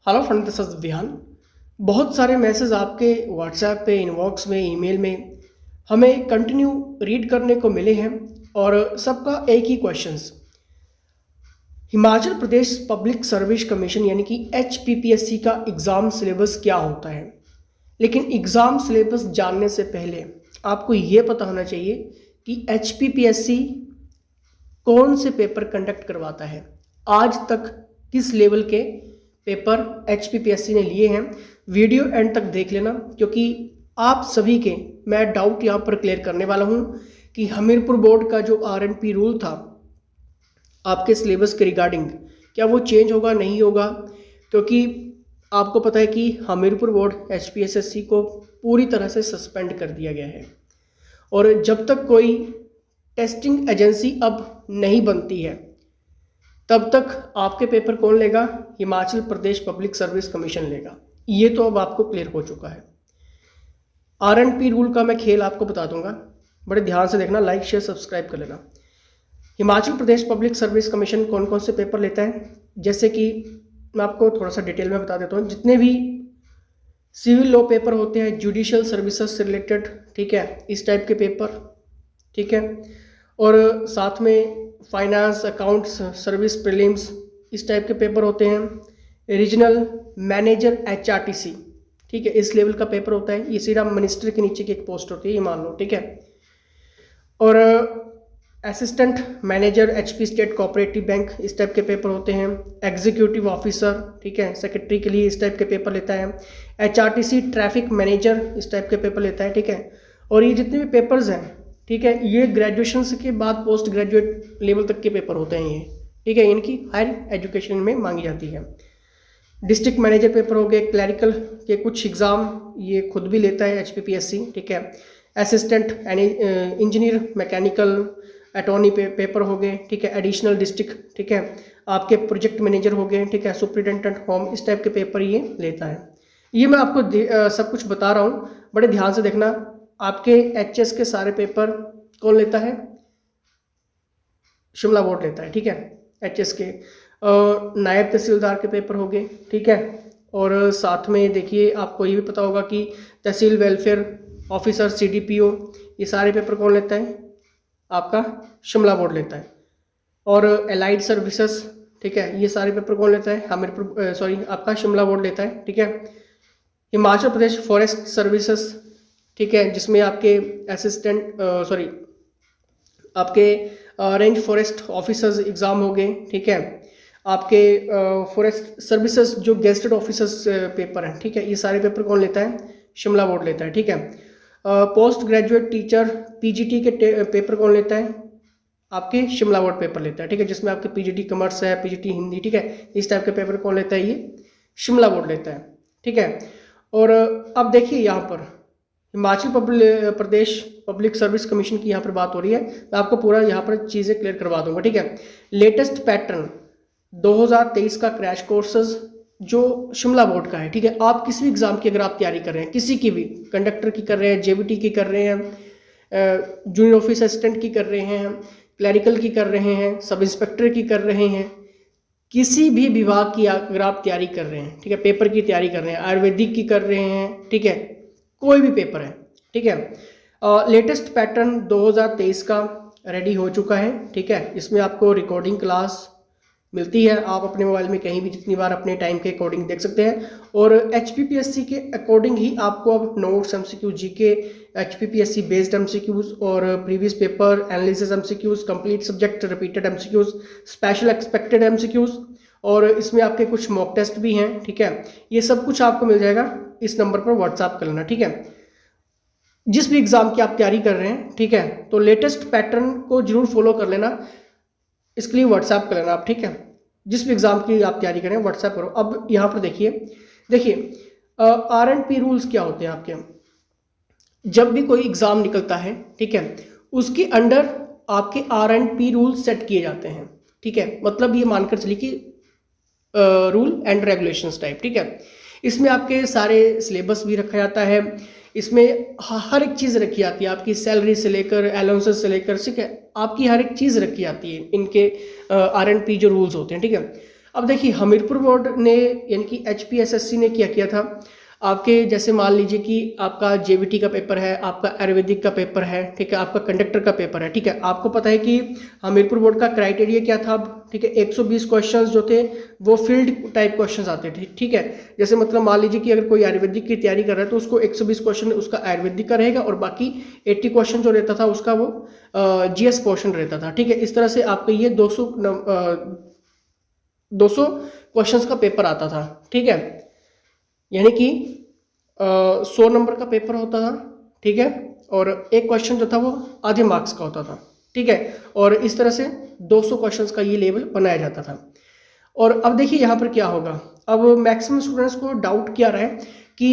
Hello friend, this is Vihaan. बहुत सारे message आपके व्हाट्सएप पे, इनबॉक्स में, ईमेल में हमें कंटिन्यू रीड करने को मिले हैं और सबका एक ही questions. Himachal Pradesh public service commission यानी कि HPPSC का एग्ज़ाम सिलेबस क्या होता है। लेकिन एग्ज़ाम सिलेबस जानने से पहले आपको ये पता होना चाहिए कि HPPSC कौन से पेपर कंडक्ट करवाता है, आज तक किस लेवल के पेपर HPPSC ने लिए हैं। वीडियो एंड तक देख लेना, क्योंकि आप सभी के मैं डाउट यहाँ पर क्लियर करने वाला हूँ कि हमीरपुर बोर्ड का जो RNP रूल था आपके सिलेबस के रिगार्डिंग, क्या वो चेंज होगा, नहीं होगा। क्योंकि आपको पता है कि हमीरपुर बोर्ड HPSSC को पूरी तरह से सस्पेंड कर दिया गया है और जब तक कोई टेस्टिंग एजेंसी अब नहीं बनती है तब तक आपके पेपर कौन लेगा? Himachal Pradesh public service commission लेगा। ये तो अब आपको क्लियर हो चुका है। RNP रूल का मैं खेल आपको बता दूंगा, बड़े ध्यान से देखना, लाइक शेयर सब्सक्राइब कर लेना। Himachal Pradesh public service commission कौन कौन से पेपर लेता है, जैसे कि मैं आपको थोड़ा सा डिटेल में बता देता हूँ। जितने भी सिविल लॉ पेपर होते हैं, जुडिशियल सर्विसेज से रिलेटेड, ठीक है, इस टाइप के पेपर, ठीक है, और साथ में फाइनेंस, अकाउंट्स, सर्विस प्रीलिम्स, इस टाइप के पेपर होते हैं। रीजनल मैनेजर HRTC, ठीक है, इस लेवल का पेपर होता है। ये सीधा मिनिस्टर के नीचे की एक पोस्ट होती है, ये मान लो, ठीक है। और assistant manager HP state cooperative bank, इस टाइप के पेपर होते हैं। एग्जीक्यूटिव ऑफिसर, ठीक है, सेक्रेटरी के लिए इस टाइप के पेपर लेता है। HRTC ट्रैफिक मैनेजर इस टाइप के पेपर लेता है, ठीक है। और ये जितने भी पेपर्स हैं, ठीक है, ये ग्रेजुएशन के बाद पोस्ट ग्रेजुएट लेवल तक के पेपर होते हैं ये, ठीक है, इनकी हायर एजुकेशन में मांगी जाती है। डिस्ट्रिक्ट मैनेजर पेपर हो गए, क्लरिकल के कुछ एग्ज़ाम ये खुद भी लेता है HPPSC, ठीक है। Assistant engineer mechanical attorney paper हो गए, ठीक है। एडिशनल डिस्ट्रिक्ट, ठीक है, आपके प्रोजेक्ट मैनेजर हो गए, ठीक है। सुपरिटेंडेंट होम, इस टाइप के पेपर ये लेता है। ये मैं आपको सब कुछ बता रहा हूँ, बड़े ध्यान से देखना। आपके HS के सारे पेपर कौन लेता है? शिमला बोर्ड लेता है, ठीक है। HS के नायब तहसीलदार के पेपर हो गए, ठीक है। और साथ में देखिए, आपको ये भी पता होगा कि तहसील वेलफेयर ऑफिसर CDPO, ये सारे पेपर कौन लेता है? आपका शिमला बोर्ड लेता है। और एलाइड सर्विसेज, ठीक है, ये सारे पेपर कौन लेता है? हमीरपुर आपका शिमला बोर्ड लेता है, ठीक है। हिमाचल प्रदेश फॉरेस्ट सर्विसेज, ठीक है, जिसमें आपके आपके रेंज फॉरेस्ट ऑफिसर्स एग्ज़ाम हो गए, ठीक है। आपके फॉरेस्ट सर्विसेज जो गेस्टेड ऑफिसर्स पेपर हैं, ठीक है, ये सारे पेपर कौन लेता है? शिमला बोर्ड लेता है, ठीक है। पोस्ट ग्रेजुएट टीचर PGT के पेपर कौन लेता है? आपके शिमला बोर्ड पेपर लेता है, ठीक है, जिसमें आपके PGT कॉमर्स है, PGT हिंदी, ठीक है, इस टाइप के पेपर कौन लेता है? ये शिमला बोर्ड लेता है, ठीक है। और अब देखिए, यहाँ पर Himachal Pradesh public service commission की यहाँ पर बात हो रही है। मैं आपको पूरा यहाँ पर चीज़ें क्लियर करवा दूंगा, ठीक है। लेटेस्ट पैटर्न 2023 का क्रैश कोर्सेज जो शिमला बोर्ड का है, ठीक है। आप किसी भी एग्जाम की अगर आप तैयारी कर रहे हैं, किसी की भी, कंडक्टर की कर रहे हैं, JBT की कर रहे हैं, जूनियर ऑफिस असिस्टेंट की कर रहे हैं, क्लरिकल की कर रहे हैं, सब इंस्पेक्टर की कर रहे हैं, किसी भी विभाग की अगर आप तैयारी कर रहे हैं, ठीक है, पेपर की तैयारी कर रहे हैं, आयुर्वेदिक की कर रहे हैं, ठीक है, कोई भी पेपर है, ठीक है, लेटेस्ट पैटर्न 2023 का रेडी हो चुका है, ठीक है। इसमें आपको रिकॉर्डिंग क्लास मिलती है, आप अपने मोबाइल में कहीं भी जितनी बार अपने टाइम के अकॉर्डिंग देख सकते हैं। और HPPSC के अकॉर्डिंग ही आपको अब notes, MCQ, GK, HPPSC based MCQs और previous paper analysis MCQs, complete subject repeated MCQs, special expected MCQs, और इसमें आपके कुछ मॉक टेस्ट भी हैं, ठीक है। ये सब कुछ आपको मिल जाएगा, इस नंबर पर व्हाट्सएप कर लेना, ठीक है। जिस भी एग्जाम की आप तैयारी कर रहे हैं, ठीक है, तो लेटेस्ट पैटर्न को जरूर फॉलो कर लेना, इसके लिए व्हाट्सएप कर लेना आप, ठीक है। जिस भी एग्जाम की आप तैयारी करें व्हाट्सएप करो। अब यहाँ पर देखिए RNP रूल्स क्या होते हैं आपके। जब भी कोई एग्जाम निकलता है, ठीक है, उसके अंडर आपके RNP रूल सेट किए जाते हैं, ठीक है। मतलब ये मानकर चलिए कि रूल एंड रेगुलेशंस टाइप, ठीक है। इसमें आपके सारे सिलेबस भी रखा जाता है, इसमें हर एक चीज़ रखी जाती है, आपकी सैलरी से लेकर अलाउंसेस से लेकर, ठीक है, आपकी हर एक चीज़ रखी जाती है इनके RNP जो रूल्स होते हैं, ठीक है। अब देखिए हमीरपुर बोर्ड ने यानी कि HPSSC ने क्या किया था, आपके जैसे मान लीजिए कि आपका JBT का पेपर है, आपका आयुर्वेदिक का पेपर है, ठीक है, आपका कंडक्टर का पेपर है, ठीक है। आपको पता है कि हमीरपुर बोर्ड का क्राइटेरिया क्या था, ठीक है, 120 क्वेश्चंस जो थे वो फील्ड टाइप क्वेश्चंस आते थे, ठीक है। जैसे मतलब मान लीजिए कि अगर कोई आयुर्वेदिक की तैयारी कर रहा है तो उसको 120 क्वेश्चन उसका आयुर्वेदिक का रहेगा और बाकी 80 क्वेश्चन जो रहता था उसका वो GS पोर्शन रहता था, ठीक है। इस तरह से आपका ये 200 क्वेश्चंस का पेपर आता था, ठीक है। यानी कि 100 नंबर का पेपर होता था, ठीक है, और एक क्वेश्चन जो था वो आधे मार्क्स का होता था, ठीक है। और इस तरह से 200 क्वेश्चंस का ये लेवल बनाया जाता था। और अब देखिए यहाँ पर क्या होगा, अब मैक्सिमम स्टूडेंट्स को डाउट क्या रहा है कि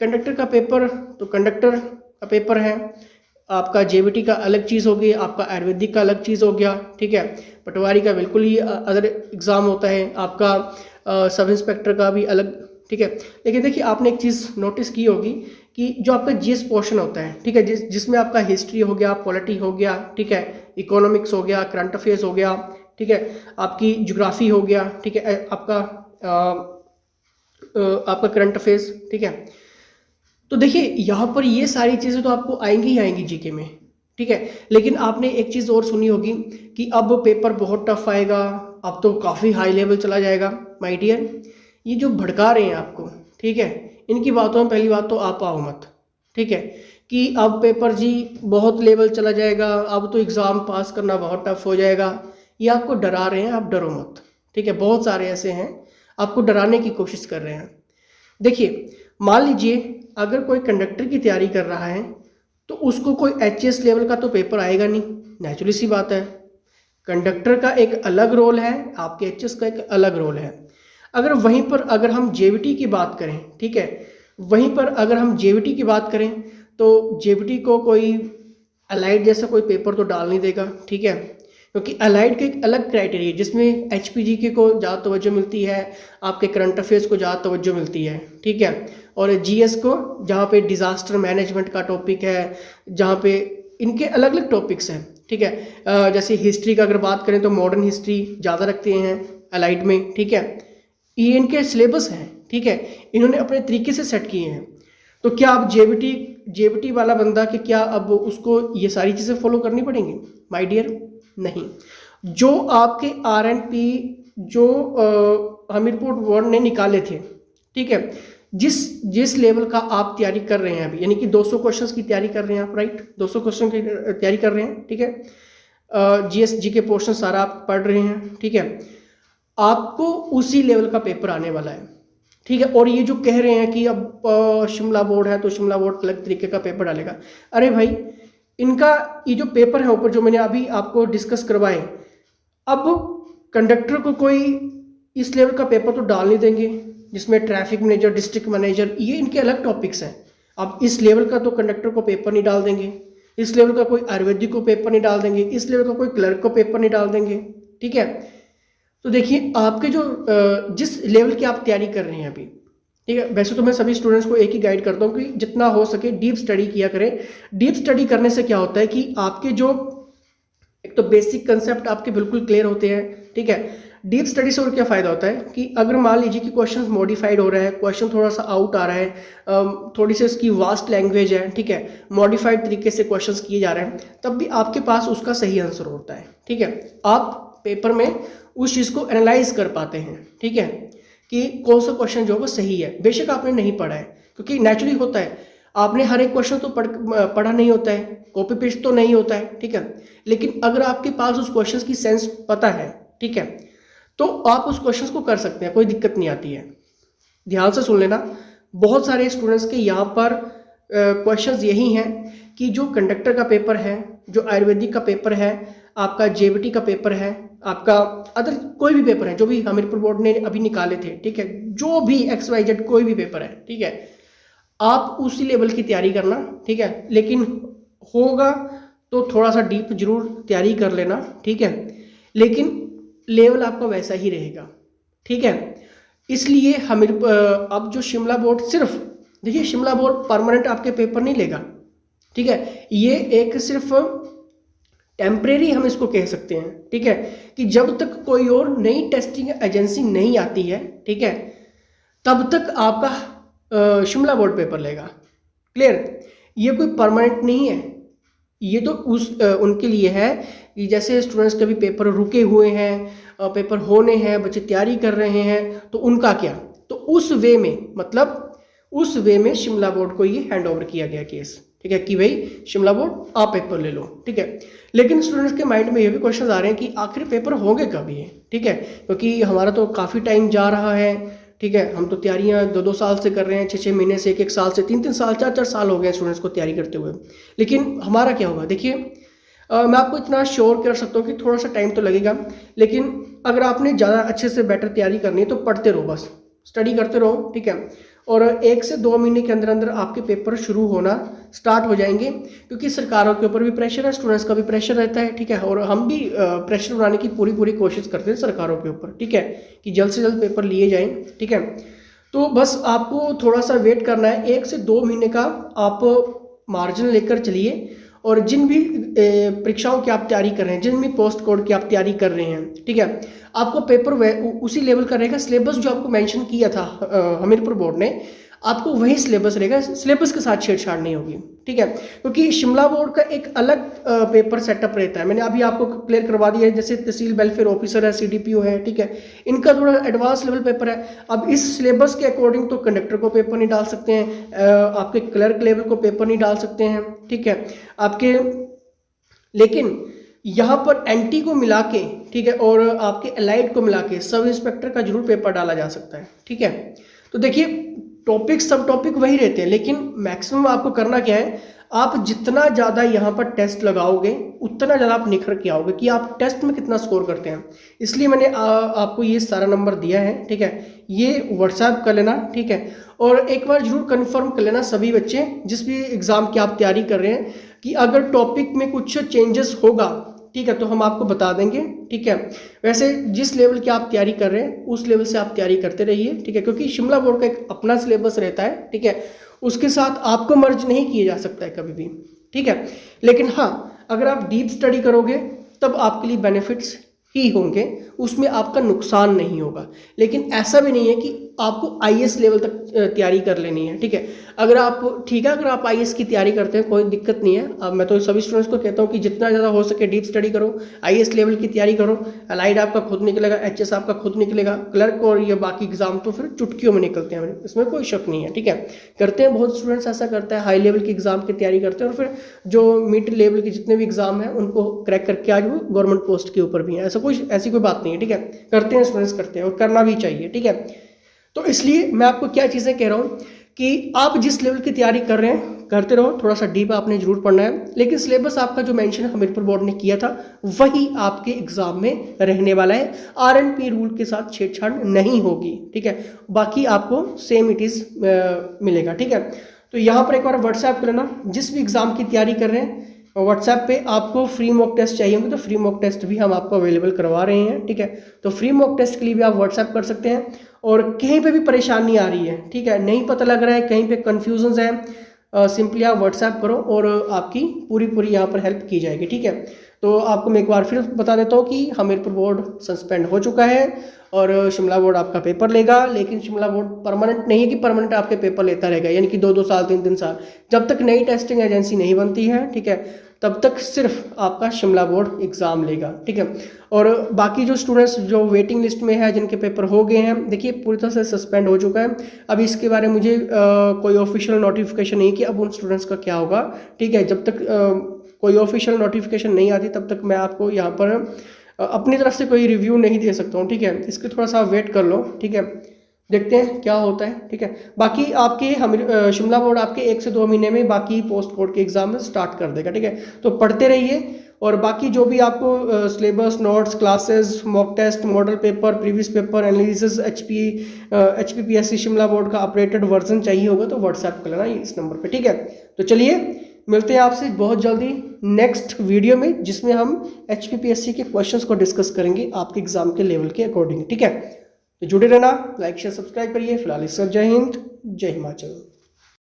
कंडक्टर का पेपर, तो कंडक्टर का पेपर है, आपका JBT का अलग चीज़ हो गई, आपका आयुर्वेदिक का अलग चीज़ हो गया, ठीक है। पटवारी का बिल्कुल ही अदर एग्ज़ाम होता है, आपका सब इंस्पेक्टर का भी अलग, ठीक है। लेकिन देखिए आपने एक चीज़ नोटिस की होगी कि जो आपका GS पोर्शन होता है, ठीक है, जिसमें आपका हिस्ट्री हो गया, पॉलिटी हो गया, ठीक है, इकोनॉमिक्स हो गया, करंट अफेयर्स हो गया, ठीक है, आपकी ज्योग्राफी हो गया, ठीक है, आपका करंट अफेयर्स, ठीक है। तो देखिए यहाँ पर ये सारी चीज़ें तो आपको आएंगी ही आएंगी GK में, ठीक है। लेकिन आपने एक चीज़ और सुनी होगी कि अब पेपर बहुत टफ आएगा, अब तो काफ़ी हाई लेवल चला जाएगा। माय डियर, ये जो भड़का रहे हैं आपको, ठीक है, इनकी बातों में पहली बात तो आप आओ मत, ठीक है, कि अब पेपर जी बहुत लेवल चला जाएगा, अब तो एग्ज़ाम पास करना बहुत टफ हो जाएगा, ये आपको डरा रहे हैं, आप डरो मत, ठीक है। बहुत सारे ऐसे हैं आपको डराने की कोशिश कर रहे हैं। देखिए मान लीजिए अगर कोई कंडक्टर की तैयारी कर रहा है तो उसको कोई HS लेवल का तो पेपर आएगा नहीं, नेचुरली सी बात है। कंडक्टर का एक अलग रोल है, आपके HS का एक अलग रोल है। अगर वहीं पर अगर हम JBT की बात करें, ठीक है, वहीं पर अगर हम JBT की बात करें तो JBT को कोई अलाइड जैसा कोई पेपर तो डाल नहीं देगा, ठीक है, क्योंकि अलाइड का एक अलग क्राइटेरिया है जिसमें HPGK को ज़्यादा तवज्जो मिलती है, आपके करंट अफेयर्स को ज़्यादा तवज्जो मिलती है, ठीक है, और GS को जहाँ पे डिज़ास्टर मैनेजमेंट का टॉपिक है, जहाँ पे इनके अलग अलग टॉपिक्स हैं, ठीक है। जैसे हिस्ट्री का अगर बात करें तो मॉडर्न हिस्ट्री ज़्यादा रखते हैं अलाइड में, ठीक है। ये इनके सिलेबस हैं, ठीक है, इन्होंने अपने तरीके से सेट किए हैं। तो क्या अब JBT वाला बंदा कि क्या अब उसको ये सारी चीज़ें फॉलो करनी पड़ेंगी? माय डियर नहीं। जो आपके RNP जो हमीरपुर बोर्ड ने निकाले थे, ठीक है, जिस लेवल का आप तैयारी कर रहे हैं अभी, यानी कि 200 क्वेश्चंस की तैयारी कर रहे हैं आप, राइट, 200 क्वेश्चन की तैयारी कर रहे हैं, ठीक है, GS GK पोर्शन सारा आप पढ़ रहे हैं, ठीक है, आपको उसी लेवल का पेपर आने वाला है, ठीक है। और ये जो कह रहे हैं कि अब शिमला बोर्ड है तो शिमला बोर्ड अलग तरीके का पेपर डालेगा, अरे भाई इनका ये जो पेपर है ऊपर जो मैंने अभी आपको डिस्कस करवाए, अब कंडक्टर को कोई इस लेवल का पेपर तो डाल नहीं देंगे जिसमें ट्रैफिक मैनेजर, डिस्ट्रिक्ट मैनेजर, ये इनके अलग टॉपिक्स हैं। अब इस लेवल का तो कंडक्टर को पेपर नहीं डाल देंगे, इस लेवल का कोई आयुर्वेदिक को पेपर नहीं डाल देंगे, इस लेवल का कोई क्लर्क को पेपर नहीं डाल देंगे, ठीक है। तो देखिए आपके जो जिस लेवल की आप तैयारी कर रहे हैं अभी, ठीक है, वैसे तो मैं सभी स्टूडेंट्स को एक ही गाइड करता हूँ कि जितना हो सके डीप स्टडी किया करें। डीप स्टडी करने से क्या होता है कि आपके जो एक तो बेसिक कंसेप्ट आपके बिल्कुल क्लियर होते हैं, ठीक है। डीप स्टडी से और क्या फ़ायदा होता है कि अगर मान लीजिए कि क्वेश्चन मॉडिफाइड हो रहा है, क्वेश्चन थोड़ा सा आउट आ रहा है, थोड़ी सी उसकी वास्ट लैंग्वेज है, ठीक है, मॉडिफाइड तरीके से क्वेश्चंस किए जा रहे हैं, तब भी आपके पास उसका सही आंसर होता है, ठीक है। आप पेपर में उस चीज़ को एनालाइज कर पाते हैं, ठीक है, कि कौन सा क्वेश्चन जो है वो सही है। बेशक आपने नहीं पढ़ा है, क्योंकि नेचुरली होता है, आपने हर एक क्वेश्चन तो पढ़ा नहीं होता है, कॉपी पेस्ट तो नहीं होता है, ठीक है। लेकिन अगर आपके पास उस क्वेश्चन की सेंस पता है, ठीक है, तो आप उस क्वेश्चन को कर सकते हैं, कोई दिक्कत नहीं आती है। ध्यान से सुन लेना, बहुत सारे स्टूडेंट्स के यहाँ पर क्वेश्चंस यही हैं कि जो कंडक्टर का पेपर है, जो आयुर्वेदिक का पेपर है, आपका JBT का पेपर है, आपका अदर कोई भी पेपर है जो भी हमीरपुर बोर्ड ने अभी निकाले थे, ठीक है, जो भी XYZ कोई भी पेपर है, ठीक है, आप उसी लेवल की तैयारी करना, ठीक है। लेकिन होगा तो थोड़ा सा डीप जरूर तैयारी कर लेना, ठीक है, लेकिन लेवल आपका वैसा ही रहेगा, ठीक है। इसलिए अब जो शिमला बोर्ड, सिर्फ देखिए शिमला बोर्ड परमानेंट आपके पेपर नहीं लेगा, ठीक है, ये एक सिर्फ टेम्परेरी हम इसको कह सकते हैं, ठीक है, कि जब तक कोई और नई टेस्टिंग एजेंसी नहीं आती है, ठीक है, तब तक आपका शिमला बोर्ड पेपर लेगा। क्लियर? ये कोई परमानेंट नहीं है, ये तो उनके लिए है कि जैसे स्टूडेंट्स के भी पेपर रुके हुए हैं, पेपर होने हैं, बच्चे तैयारी कर रहे हैं, तो उनका क्या, तो उस वे में, मतलब उस वे में शिमला बोर्ड को ये हैंड ओवर किया गया केस, ठीक है, कि भाई शिमला बोर्ड आप पेपर ले लो, ठीक है। लेकिन स्टूडेंट्स के माइंड में ये भी क्वेश्चन आ रहे हैं कि आखिर पेपर होंगे कब ये, ठीक है, क्योंकि हमारा तो काफ़ी टाइम जा रहा है, ठीक है, हम तो तैयारियां 2-2 साल से कर रहे हैं, 6-6 महीने से, 1-1 साल से, 3-3 साल, 4-4 साल हो गए स्टूडेंट्स को तैयारी करते हुए। लेकिन हमारा क्या होगा, देखिए मैं आपको इतना श्योर कर सकता हूँ कि थोड़ा सा टाइम तो लगेगा, लेकिन अगर आपने ज़्यादा अच्छे से बेटर तैयारी करनी है तो पढ़ते रहो, बस स्टडी करते रहो, ठीक है, और 1 से 2 महीने के अंदर अंदर आपके पेपर शुरू होना स्टार्ट हो जाएंगे, क्योंकि सरकारों के ऊपर भी प्रेशर है, स्टूडेंट्स का भी प्रेशर रहता है, ठीक है, और हम भी प्रेशर बनाने की पूरी कोशिश करते हैं सरकारों के ऊपर, ठीक है, कि जल्द से जल्द पेपर लिए जाएं, ठीक है। तो बस आपको थोड़ा सा वेट करना है, 1 से 2 महीने का आप मार्जिन लेकर चलिए, और जिन भी परीक्षाओं की आप तैयारी कर रहे हैं, जिन भी पोस्ट कोड की आप तैयारी कर रहे हैं, ठीक है, आपको पेपर उसी लेवल का रहेगा। सिलेबस जो आपको मेंशन किया था हमीरपुर बोर्ड ने, आपको वही सिलेबस रहेगा, सिलेबस के साथ छेड़छाड़ नहीं होगी, ठीक है, क्योंकि शिमला बोर्ड का एक अलग पेपर सेटअप रहता है। मैंने अभी आपको क्लियर करवा दिया है, जैसे तहसील वेलफेयर ऑफिसर है, CDPO है, ठीक है, इनका थोड़ा एडवांस लेवल पेपर है। अब इस सिलेबस के अकॉर्डिंग तो कंडक्टर को पेपर नहीं डाल सकते हैं, आपके क्लर्क लेवल को पेपर नहीं डाल सकते हैं, ठीक है, आपके, लेकिन यहाँ पर NT को मिला के, ठीक है, और आपके एलाइड को मिला के सब इंस्पेक्टर का जरूर पेपर डाला जा सकता है, ठीक है। तो देखिए टॉपिक सब टॉपिक वही रहते हैं, लेकिन मैक्सिमम आपको करना क्या है, आप जितना ज़्यादा यहाँ पर टेस्ट लगाओगे उतना ज़्यादा आप निखर के आओगे कि आप टेस्ट में कितना स्कोर करते हैं। इसलिए मैंने आपको ये सारा नंबर दिया है, ठीक है, ये व्हाट्सएप कर लेना, ठीक है, और एक बार जरूर कंफर्म कर लेना सभी बच्चे जिस भी एग्ज़ाम की आप तैयारी कर रहे हैं, कि अगर टॉपिक में कुछ चेंजेस होगा, ठीक है, तो हम आपको बता देंगे, ठीक है। वैसे जिस लेवल की आप तैयारी कर रहे हैं उस लेवल से आप तैयारी करते रहिए, ठीक है, क्योंकि शिमला बोर्ड का एक अपना सिलेबस रहता है, ठीक है, उसके साथ आपको मर्ज नहीं किया जा सकता है कभी भी, ठीक है। लेकिन हाँ, अगर आप डीप स्टडी करोगे तब आपके लिए बेनिफिट्स ही होंगे, उसमें आपका नुकसान नहीं होगा। लेकिन ऐसा भी नहीं है कि आपको IAS लेवल तक तैयारी कर लेनी है, ठीक है। अगर आप, ठीक है, अगर आप IAS की तैयारी करते हैं कोई दिक्कत नहीं है। अब मैं तो सभी स्टूडेंट्स को कहता हूँ कि जितना ज़्यादा हो सके डीप स्टडी करो, IAS लेवल की तैयारी करो, अलाइड आपका खुद निकलेगा, HS आपका खुद निकलेगा, क्लर्क और ये बाकी एग्जाम तो फिर चुटकियों में निकलते हैं, इसमें कोई शक नहीं है, ठीक है। करते हैं, बहुत स्टूडेंट्स ऐसा करते हैं, हाई लेवल की एग्जाम की तैयारी करते हैं और फिर जो मिड लेवल के जितने भी एग्जाम हैं उनको क्रैक करके आज वो गवर्नमेंट पोस्ट के ऊपर भी है। ऐसी कोई बात नहीं है, ठीक है, करते हैं स्टूडेंट्स, करते हैं और करना भी चाहिए, ठीक है। तो इसलिए मैं आपको क्या चीज़ें कह रहा हूँ कि आप जिस लेवल की तैयारी कर रहे हैं करते रहो, थोड़ा सा डीप आपने जरूर पढ़ना है, लेकिन सिलेबस आपका जो मेंशन हमीरपुर बोर्ड ने किया था वही आपके एग्जाम में रहने वाला है। RNP रूल के साथ छेड़छाड़ नहीं होगी, ठीक है, बाकी आपको सेम इट इज मिलेगा, ठीक है। तो यहाँ पर एक बार व्हाट्सएप कर लेना, जिस भी एग्जाम की तैयारी कर रहे हैं व्हाट्सएप पे आपको फ्री मॉक टेस्ट चाहिए होंगे तो फ्री मॉक टेस्ट भी हम आपको अवेलेबल करवा रहे हैं, ठीक है। तो फ्री मॉक टेस्ट के लिए भी आप व्हाट्सएप कर सकते हैं, और कहीं पे भी परेशानी आ रही है, ठीक है, नहीं पता लग रहा है, कहीं पे कन्फ्यूजन है, सिंपली आप व्हाट्सएप करो और आपकी पूरी यहाँ पर हेल्प की जाएगी, ठीक है। तो आपको मैं एक बार फिर बता देता हूँ कि हमीरपुर बोर्ड सस्पेंड हो चुका है और शिमला बोर्ड आपका पेपर लेगा, लेकिन शिमला बोर्ड परमानेंट नहीं है कि परमानेंट आपके पेपर लेता रहेगा, यानी कि 2-2 साल 3-3 साल, जब तक नई टेस्टिंग एजेंसी नहीं बनती है, ठीक है, तब तक सिर्फ आपका शिमला बोर्ड एग्जाम लेगा, ठीक है। और बाकी जो स्टूडेंट्स जो वेटिंग लिस्ट में है, जिनके पेपर हो गए हैं, देखिए पूरी तरह से सस्पेंड हो चुका है। अब इसके बारे में मुझे कोई ऑफिशियल नोटिफिकेशन नहीं कि अब उन स्टूडेंट्स का क्या होगा, ठीक है। जब तक कोई ऑफिशियल नोटिफिकेशन नहीं आती तब तक मैं आपको यहाँ पर अपनी तरफ से कोई रिव्यू नहीं दे सकता हूँ, ठीक है। इसके थोड़ा सा वेट कर लो, ठीक है, देखते हैं क्या होता है, ठीक है। बाकी आपके शिमला बोर्ड आपके 1 से 2 महीने में बाकी पोस्ट कोड के एग्जाम स्टार्ट कर देगा, ठीक है। तो पढ़ते रहिए, और बाकी जो भी आपको syllabus, notes, classes, mock test, model paper, previous paper analysis, HPPSC Shimla board का अपडेटेड वर्जन चाहिए होगा तो व्हाट्सएप कर लेना इस नंबर पे, ठीक है। तो चलिए मिलते हैं आपसे बहुत जल्दी नेक्स्ट वीडियो में, जिसमें हम HPPSC के क्वेश्चंस को डिस्कस करेंगे आपके एग्जाम के लेवल के अकॉर्डिंग, ठीक है। तो जुड़े रहना, लाइक शेयर सब्सक्राइब करिए। फिलहाल इस जय हिंद, जय हिमाचल।